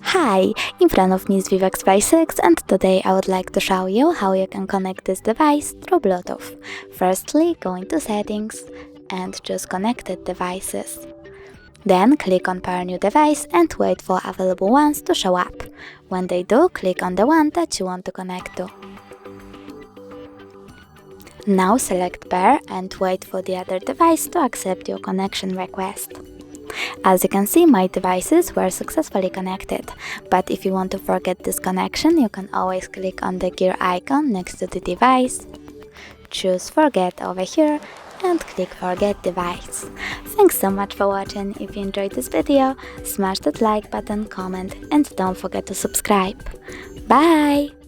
Hi, in front of me is VIVAX Fly 6 and today I would like to show you how you can connect this device through Bluetooth. Firstly, go into Settings and choose Connected Devices. Then click on Pair New Device and wait for available ones to show up. When they do, click on the one that you want to connect to. Now select Pair and wait for the other device to accept your connection request. As you can see, my devices were successfully connected, but if you want to forget this connection, you can always click on the gear icon next to the device, choose Forget over here and click Forget Device. Thanks so much for watching. If you enjoyed this video, smash that like button, comment and don't forget to subscribe. Bye!